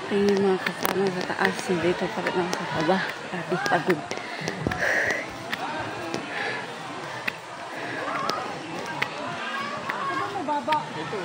Ayun yung mga kasama sa taas. Dito pa rin ako sa baba. Grabe, pagod. Ano mo baba? Ito.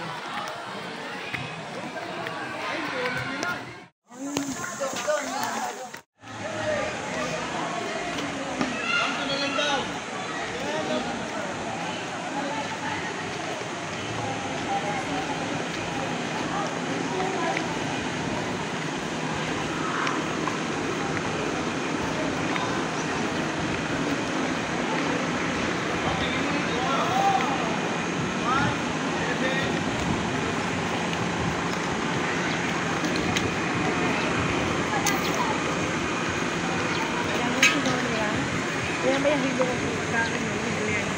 Kaya may hilo ko sa akin yung hilo yan.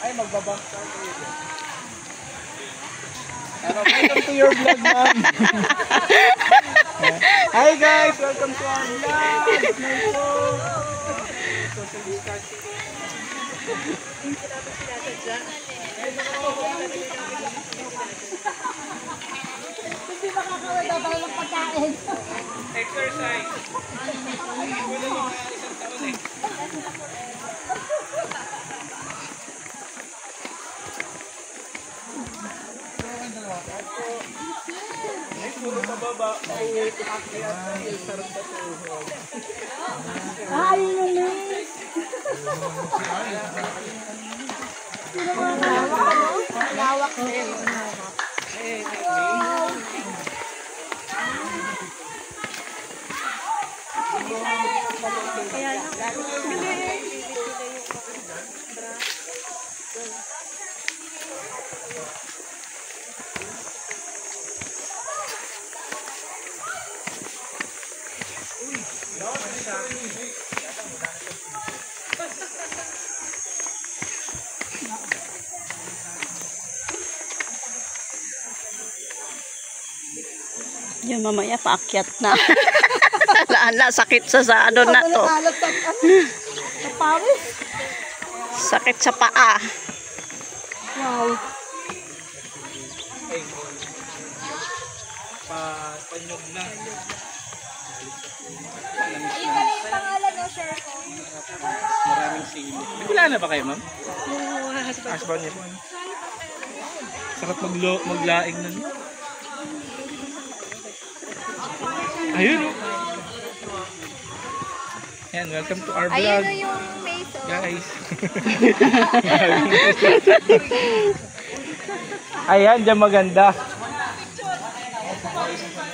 Ay, magbabang start kayo. Welcome to your vlog, ma'am. Hi guys, welcome to our vlog. Social distancing. Hindi makakawin na parang pagkain. Exercise. Ay, lumis! Lawak na yun. Yung mamaya paakyat na. Lala, sakit sa ano na to. Sa Paris? Sakit sa paa. Wow. Panyog na. Ayun pala yung pangalan no, sir. Maraming sili. Wala na ba kayo, ma'am? Hashbrown niya po. Sarap maglaing nun. Ayun o. Yan, welcome to our vlog. Ayun yung maze. Guys. Ayan, dyan maganda.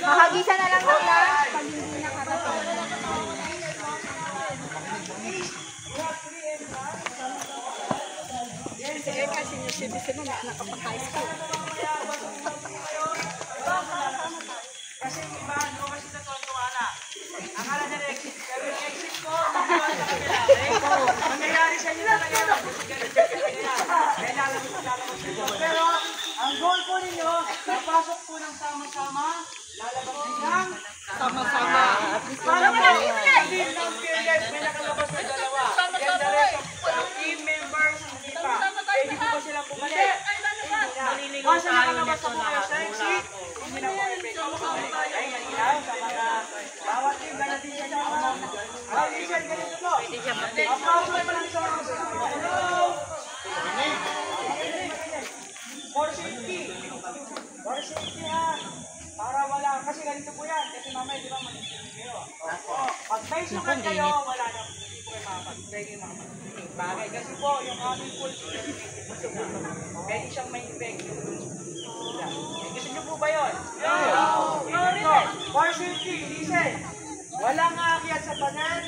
Makagisan na lang nila pag hindi nakarating. Kasi yung citizen na nakapag-high school. Kasi iba, ano kasi natuwa na. Akala nila exit. Pero yung exit ko, mangyayari sa inyo na nangyayari. Pero, ang goal po ninyo, napasok po ng sama-sama, lalabas din ng sama-sama. Para po, hindi lang period, may nakalabas na dalawa. Yan the rest of team members, hindi pa. Pwede po ba silang bumalik? Kasi nakalabas na po kayo sa exit, hindi na po epekto. Ay, yan sa mga bawat team, ganun din yan yung mga audition, ganito po. Ang pasok pa lang sa mga hello! ganito po yan. Kasi mamaya, di ba, mag-isip kayo. Pag may sugat kayo, wala na. Hindi po kayo makapag-spray kayo makapag-spray. Bagay. Kasi po, yung aming pool, pwede siyang may infection. Gusto niyo po ba yun? Yeah. For safety, listen. Walang aakyat sa banan.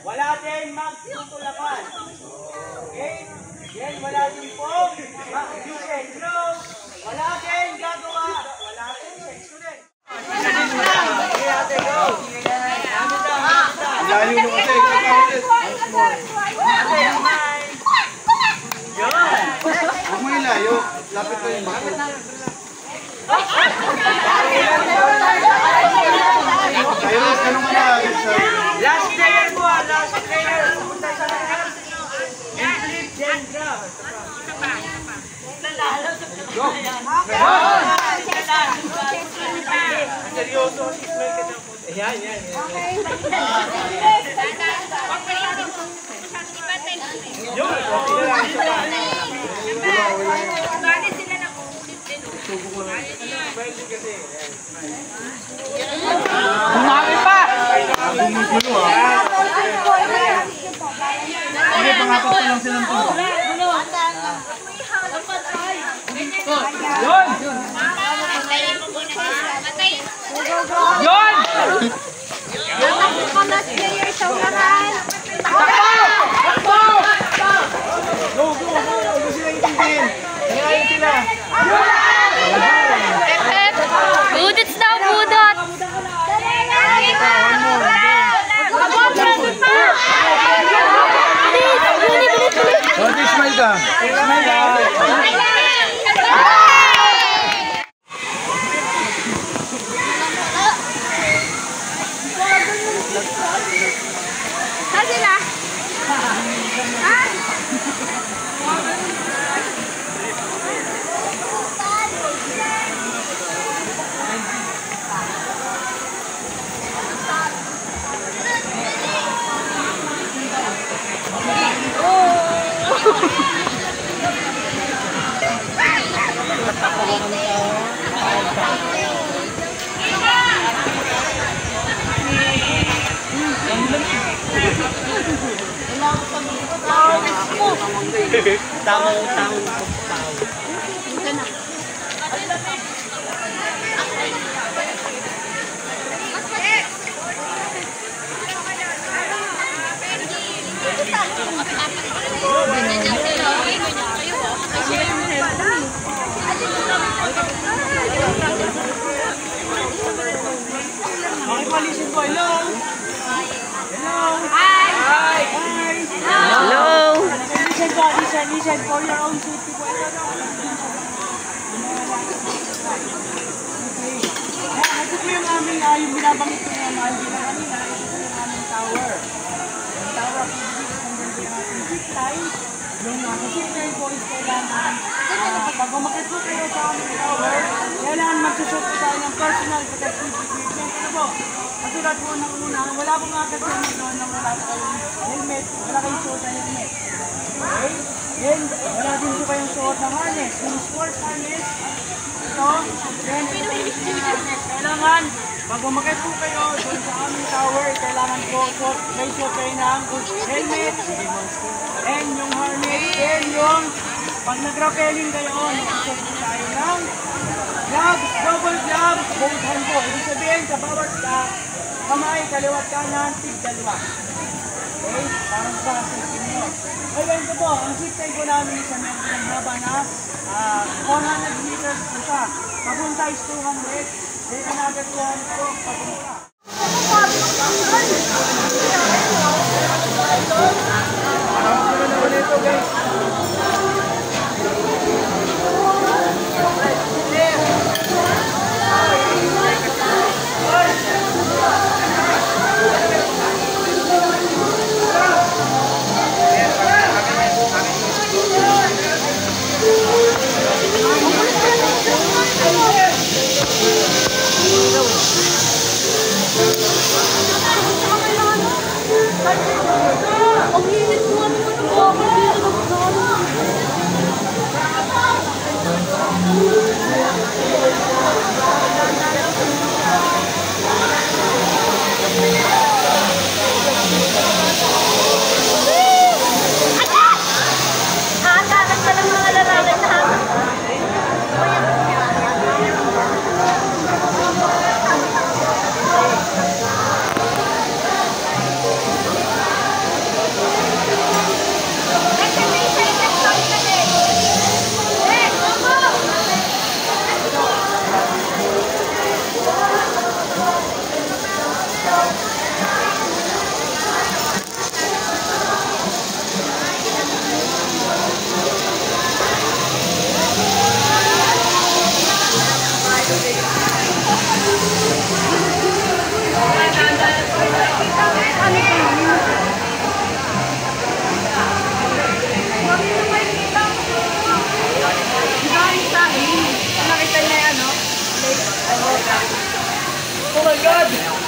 Wala din magtutulakan. Okay? Yan, wala din po. Listen, no. Wala din gagawa. Wala din sex ulit. Okay, ate, go. Layo mo kasi. Ate, hi. Yun. Huwag mo ilayo. Lapit ko yung bako. Iris, ganun ka na. Last player po, last player. Pupunta sa lahat. And flip, then grab. Go. Seryoso, smell ka na po. Yan. Bumami pa! Bumugulo ah. Hindi, pangapat pa lang silang to. Yun! Yun! Last player sa unahan. Go! Huwag sila itigil. Ngayon sila. Budits daw, budot! Smile ka. Smile ka. Saan sila? Tamang Palisin ko, hello! Hello! Hi! Hello! Listen, for your own safety po. Ito po yung aming, yung binabanggit ko yung mga hindi na kanina, ito po yung aming tower. Yung tower of PBB, hanggang po yung ating zip line. Yung zip line po is kailangan, pag umakit po kayo sa aming tower, kailangan magsusot po tayo ng personal protective equipment. Ano po? Katulad po ng una, wala pong agad sa inyo doon na wala kayong helmet, wala kayong suot na helmet. Okay? Then, wala din po kayong suot ng harness. Yung sport harness, ito, then ito yung steel harness. Kailangan, pag umakit po kayo doon sa aming tower, kailangan po may suot kayo ng helmet, and yung harness, and yung pag nag-rappelling kayo, nag-suot po tayo ng gloves, double gloves, both hand po. Ibig sabihin, sa bawat kamay, kaliwat kanan, tig-dalawa. Okay? Parang sa safety nyo. Ngayon ito po, ang zipline po namin sa meron ng haba na 400 meters po siya. Papunta is 200. Then another 200 po papunta. Nakita niya yung ano? Oh my God!